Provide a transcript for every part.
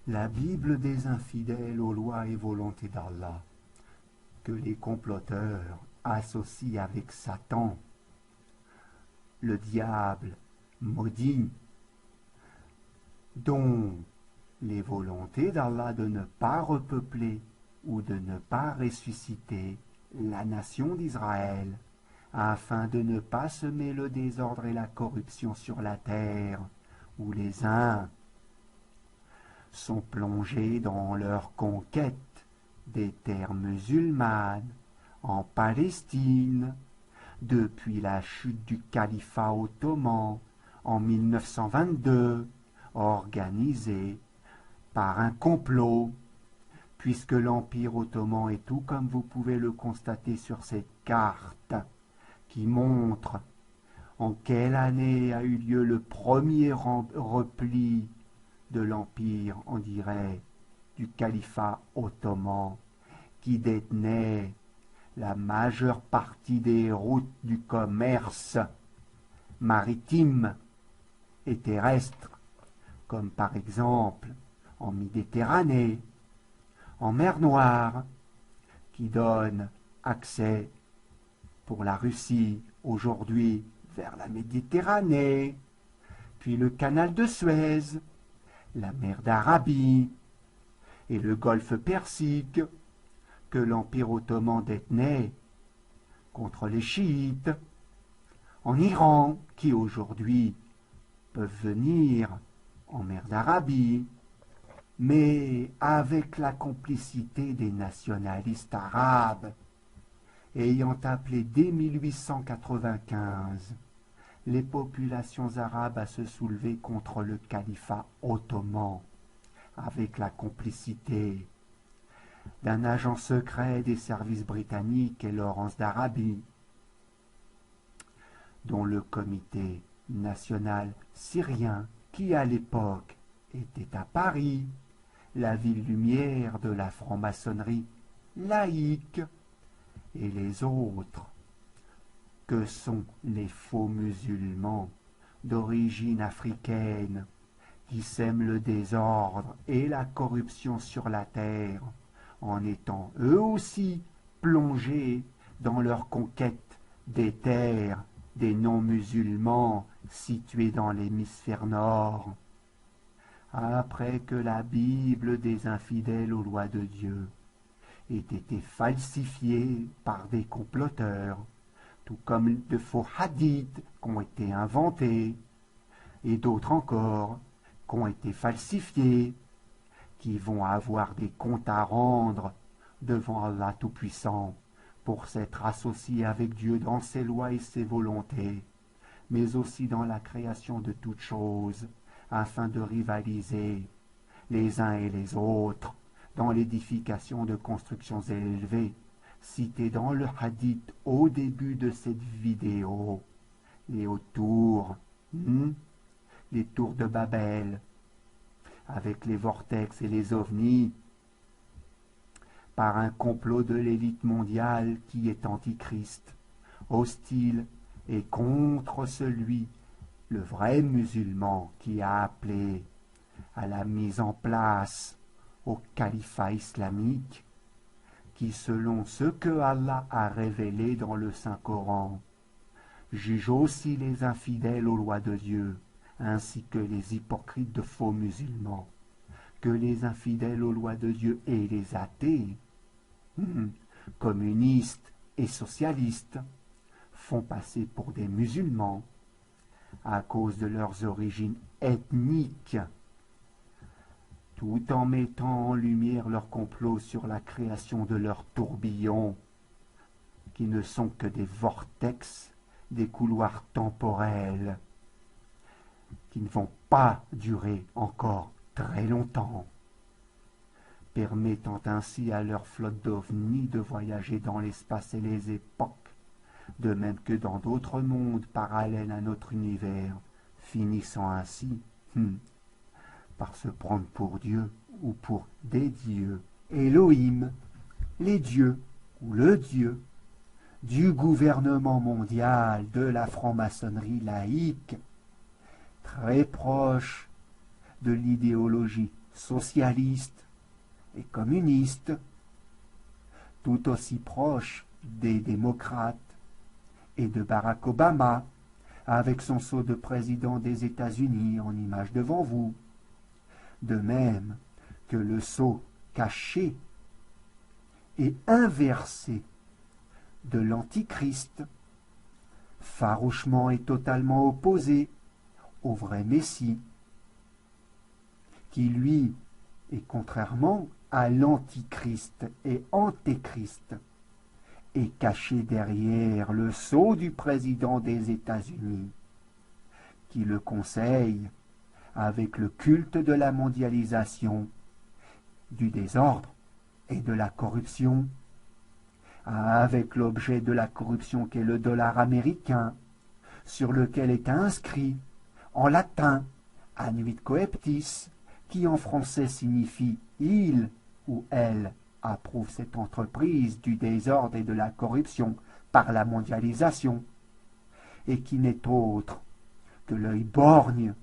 La Bible des infidèles aux lois et volontés d'Allah, que les comploteurs associent avec Satan, le diable maudit, dont les volontés d'Allah de ne pas repeupler ou de ne pas ressusciter la nation d'Israël, afin de ne pas semer le désordre et la corruption sur la terre, où les uns sont plongés dans leur conquête des terres musulmanes en Palestine depuis la chute du califat ottoman en 1922, organisée par un complot, puisque l'Empire ottoman est tout comme vous pouvez le constater sur cette carte qui montre en quelle année a eu lieu le premier repli de l'Empire, on dirait, du califat ottoman, qui détenait la majeure partie des routes du commerce maritime et terrestre, comme par exemple en Méditerranée, en mer Noire, qui donne accès pour la Russie aujourd'hui vers la Méditerranée, puis le canal de Suez, la mer d'Arabie et le golfe Persique que l'Empire ottoman détenait contre les chiites, en Iran, qui aujourd'hui peuvent venir en mer d'Arabie, mais avec la complicité des nationalistes arabes, ayant appelé dès 1895 les populations arabes à se soulever contre le califat ottoman, avec la complicité d'un agent secret des services britanniques et Laurence d'Arabie, dont le comité national syrien, qui à l'époque était à Paris, la ville lumière de la franc-maçonnerie laïque, et les autres, que sont les faux musulmans d'origine africaine, qui sèment le désordre et la corruption sur la terre, en étant eux aussi plongés dans leur conquête des terres des non-musulmans situés dans l'hémisphère nord. Après que la Bible des infidèles aux lois de Dieu ait été falsifiée par des comploteurs, tout comme de faux hadiths qui ont été inventés, et d'autres encore qui ont été falsifiés, qui vont avoir des comptes à rendre devant Allah Tout-Puissant pour s'être associés avec Dieu dans ses lois et ses volontés, mais aussi dans la création de toutes choses, afin de rivaliser les uns et les autres dans l'édification de constructions élevées, citées dans le hadith au début de cette vidéo, les hautes tours, les tours de Babel, avec les vortex et les ovnis, par un complot de l'élite mondiale qui est antichrist, hostile et contre celui, le vrai musulman, qui a appelé à la mise en place au califat islamique, qui, selon ce que Allah a révélé dans le Saint-Coran, juge aussi les infidèles aux lois de Dieu, ainsi que les hypocrites de faux musulmans, que les infidèles aux lois de Dieu et les athées, communistes et socialistes, font passer pour des musulmans à cause de leurs origines ethniques, tout en mettant en lumière leur complot sur la création de leurs tourbillons, qui ne sont que des vortex, des couloirs temporels, qui ne vont pas durer encore très longtemps, permettant ainsi à leur flotte d'ovnis de voyager dans l'espace et les époques, de même que dans d'autres mondes parallèles à notre univers, finissant ainsi par se prendre pour Dieu ou pour des dieux. Elohim, les dieux ou le Dieu du gouvernement mondial de la franc-maçonnerie laïque, très proche de l'idéologie socialistes et communistes, tout aussi proches des démocrates et de Barack Obama, avec son sceau de président des États-Unis en image devant vous, de même que le sceau caché et inversé de l'Antichrist, farouchement et totalement opposé au vrai Messie, qui lui est contrairement à l'Antichrist et Antéchrist, est caché derrière le sceau du président des États-Unis, qui le conseille avec le culte de la mondialisation, du désordre et de la corruption, avec l'objet de la corruption qu'est le dollar américain, sur lequel est inscrit en latin annuit coeptis, qui en français signifie il ou elle approuve cette entreprise du désordre et de la corruption par la mondialisation, et qui n'est autre que l'œil borgne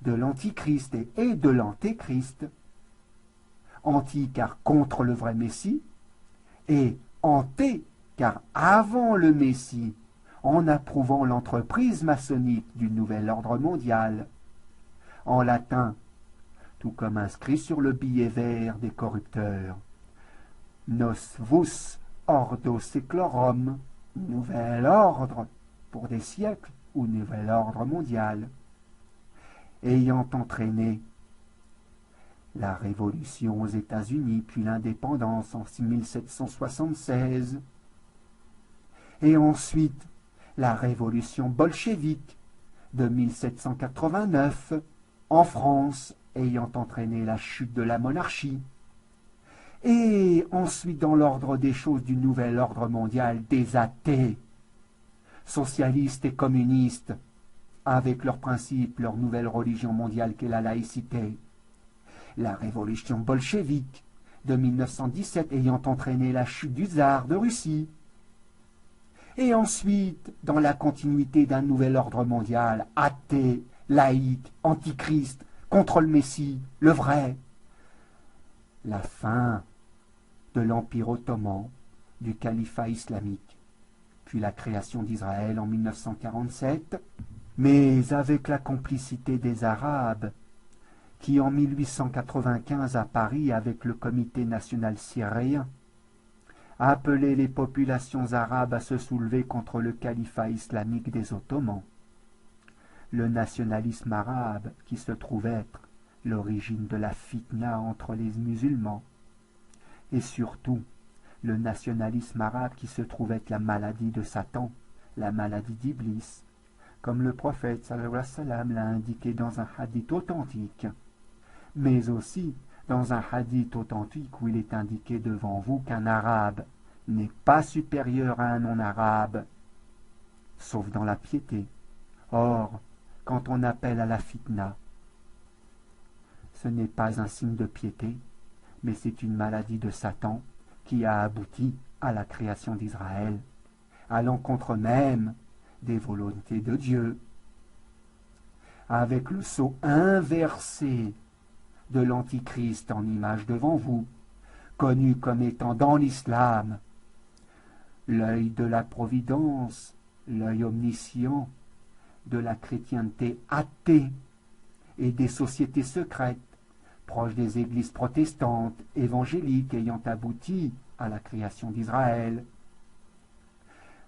de l'Antichrist et de l'Antéchrist, anti car contre le vrai Messie, et anté car avant le Messie, en approuvant l'entreprise maçonnique du nouvel ordre mondial, en latin, tout comme inscrit sur le billet vert des corrupteurs, Nos vus ordo seclorum, nouvel ordre pour des siècles ou nouvel ordre mondial, ayant entraîné la révolution aux États-Unis puis l'indépendance en 1776, et ensuite la révolution bolchevique de 1789 en France, ayant entraîné la chute de la monarchie, et ensuite dans l'ordre des choses du nouvel ordre mondial des athées, socialistes et communistes, avec leurs principes, leur nouvelle religion mondiale qu'est la laïcité, la révolution bolchevique de 1917 ayant entraîné la chute du tsar de Russie, et ensuite, dans la continuité d'un nouvel ordre mondial, athée, laïque, antichrist, contre le Messie, le vrai, la fin de l'Empire ottoman, du califat islamique, puis la création d'Israël en 1947, mais avec la complicité des Arabes, qui en 1895 à Paris, avec le Comité national syrien, a appelé les populations arabes à se soulever contre le califat islamique des Ottomans. Le nationalisme arabe, qui se trouve être l'origine de la fitna entre les musulmans, et surtout le nationalisme arabe qui se trouve être la maladie de Satan, la maladie d'Iblis, comme le prophète sallallahu alayhi wa sallam l'a indiqué dans un hadith authentique, mais aussi dans un hadith authentique où il est indiqué devant vous qu'un arabe n'est pas supérieur à un non-arabe, sauf dans la piété. Or, quand on appelle à la fitna, ce n'est pas un signe de piété, mais c'est une maladie de Satan qui a abouti à la création d'Israël, à l'encontre même des volontés de Dieu, avec le sceau inversé de l'Antichrist en image devant vous, connu comme étant dans l'islam l'œil de la providence, l'œil omniscient de la chrétienté athée et des sociétés secrètes proches des églises protestantes, évangéliques ayant abouti à la création d'Israël,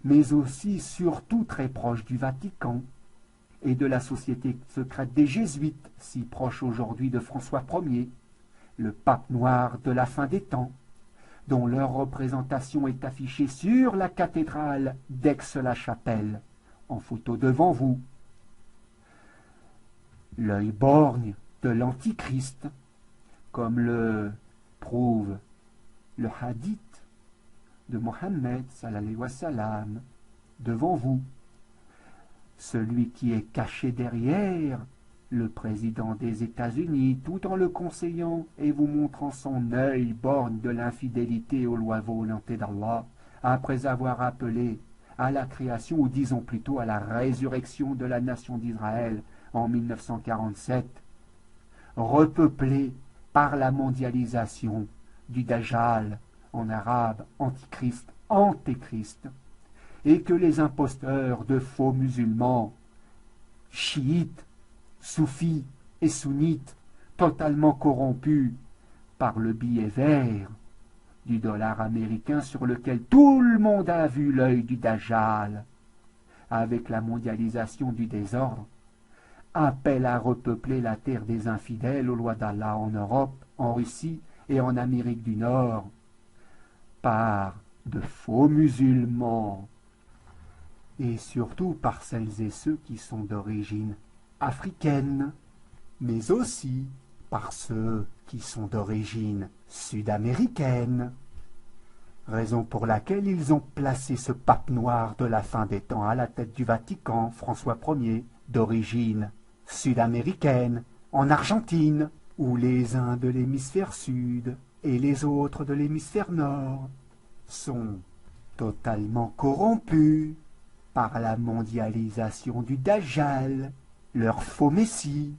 mais aussi surtout très proche du Vatican et de la société secrète des Jésuites, si proche aujourd'hui de François Ier, le pape noir de la fin des temps, dont leur représentation est affichée sur la cathédrale d'Aix-la-Chapelle, en photo devant vous. L'œil borgne de l'Antichrist, comme le prouve le hadith de Mohammed sallallahu alayhi wa sallam, devant vous. Celui qui est caché derrière le président des États-Unis, tout en le conseillant et vous montrant son œil borgne de l'infidélité aux lois volontés d'Allah, après avoir appelé à la création, ou disons plutôt à la résurrection de la nation d'Israël en 1947, repeuplée par la mondialisation du Dajjal, en arabe antichrist, antéchrist, et que les imposteurs de faux musulmans, chiites, soufis et sunnites, totalement corrompus par le billet vert du dollar américain sur lequel tout le monde a vu l'œil du Dajjal, avec la mondialisation du désordre, appellent à repeupler la terre des infidèles aux lois d'Allah en Europe, en Russie et en Amérique du Nord, par de faux musulmans, et surtout par celles et ceux qui sont d'origine africaine, mais aussi par ceux qui sont d'origine sud-américaine, raison pour laquelle ils ont placé ce pape noir de la fin des temps à la tête du Vatican, François Ier, d'origine sud-américaine, en Argentine, où les uns de l'hémisphère sud et les autres de l'hémisphère nord sont totalement corrompus par la mondialisation du Dajjal, leur faux messie,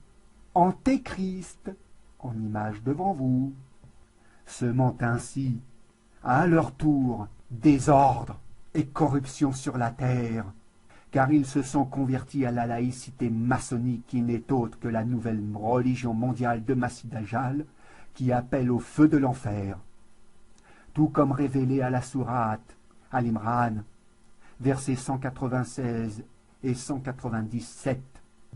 antéchrist, en image devant vous, semant ainsi, à leur tour, désordre et corruption sur la terre, car ils se sont convertis à la laïcité maçonnique qui n'est autre que la nouvelle religion mondiale de Masih Dajjal, qui appelle au feu de l'enfer. Tout comme révélé à la sourate Al-Imran, versets 196 et 197,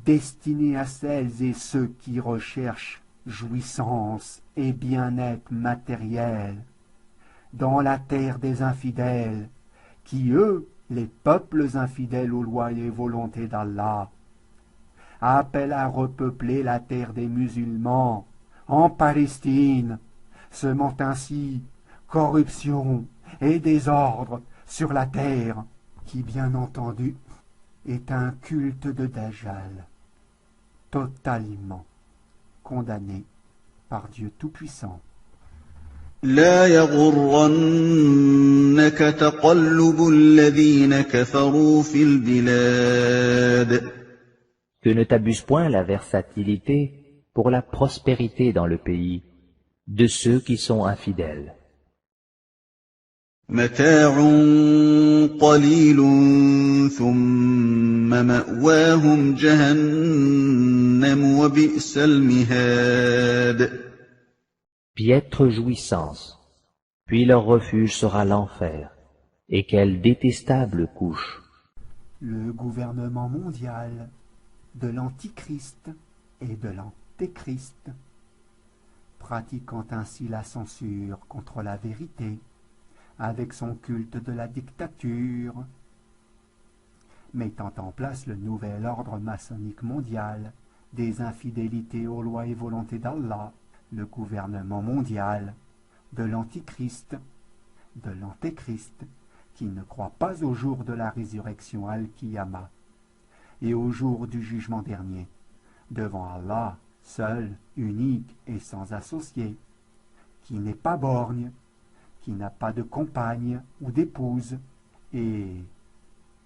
destiné à celles et ceux qui recherchent jouissance et bien-être matériel dans la terre des infidèles, qui, eux, les peuples infidèles aux lois et volontés d'Allah, appellent à repeupler la terre des musulmans en Palestine, semant ainsi corruption et désordre sur la terre, qui, bien entendu, est un culte de Dajjal, totalement condamné par Dieu Tout-Puissant. لا يغرنك تقلب الذين كفروا في البلاد. Que ne t'abuse point la versatilité pour la prospérité dans le pays de ceux qui sont infidèles. متاع قليل ثم مأواهم جهنم وبئس المهاد. Piètre jouissance, puis leur refuge sera l'enfer, et quelle détestable couche. Le gouvernement mondial de l'Antichrist et de l'Antéchrist, pratiquant ainsi la censure contre la vérité, avec son culte de la dictature, mettant en place le nouvel ordre maçonnique mondial des infidélités aux lois et volontés d'Allah, le gouvernement mondial de l'Antichrist, de l'Antéchrist, qui ne croit pas au jour de la résurrection Al-Qiyamah et au jour du jugement dernier, devant Allah, seul, unique et sans associé, qui n'est pas borgne, qui n'a pas de compagne ou d'épouse, et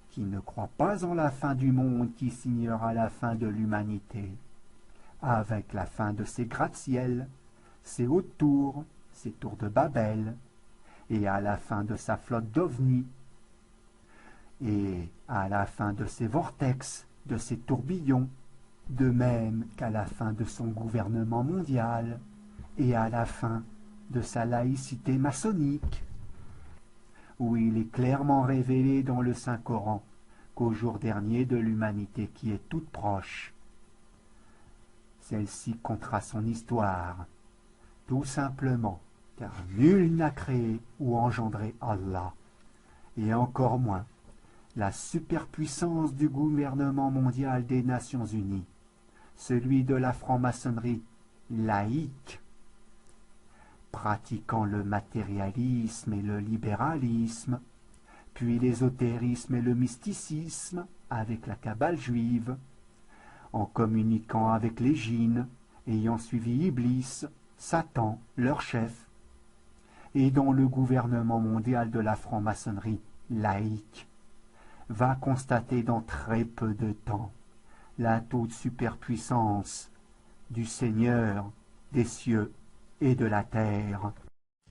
qui ne croit pas en la fin du monde qui signera la fin de l'humanité, avec la fin de ses gratte-ciels, ses hautes tours, ses tours de Babel, et à la fin de sa flotte d'ovnis, et à la fin de ses vortex, de ses tourbillons, de même qu'à la fin de son gouvernement mondial, et à la fin de sa laïcité maçonnique, où il est clairement révélé dans le Saint-Coran qu'au jour dernier de l'humanité qui est toute proche, celle-ci comptera son histoire, tout simplement, car nul n'a créé ou engendré Allah, et encore moins la superpuissance du gouvernement mondial des Nations Unies, celui de la franc-maçonnerie laïque, pratiquant le matérialisme et le libéralisme, puis l'ésotérisme et le mysticisme avec la Kabbale juive, en communiquant avec les djinns, ayant suivi Iblis, Satan, leur chef, et dont le gouvernement mondial de la franc-maçonnerie laïque va constater dans très peu de temps la toute superpuissance du Seigneur des cieux et de la terre.